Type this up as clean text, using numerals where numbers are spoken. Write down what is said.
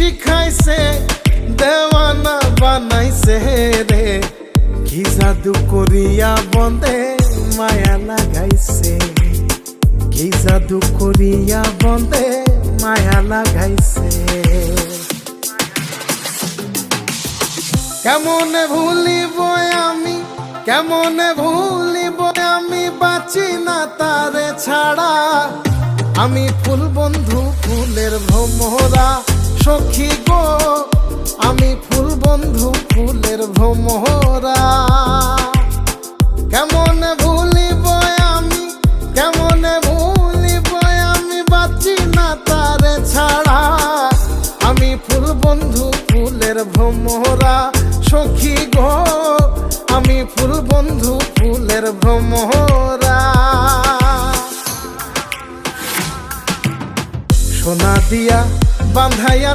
শিখাইছে দেওয়ানা বানাইছে রে কি জাদু করিয়া বন্দে মায়া লাগাইছে কি জাদু করিয়া বন্দে মায়া লাগাইছে কেমনে ভুলিব আমি কেমনে ভুলিব আমি বাঁচি না তারে ছাড়া আমি ফুল বন্ধু ফুলের ভ্রমরা সখী গো আমি ফুল বন্ধু ফুলের ভ্রমরা কেমনে ভুলিব আমি কেমনে ভুলিব আমি বাঁচি না তারে ছাড়া আমি ফুল বন্ধু ফুলের ভ্রমরা সখী গো আমি ফুল বন্ধু ফুলের ভ্রমরা সোনা দিয়া বাঁধাইয়া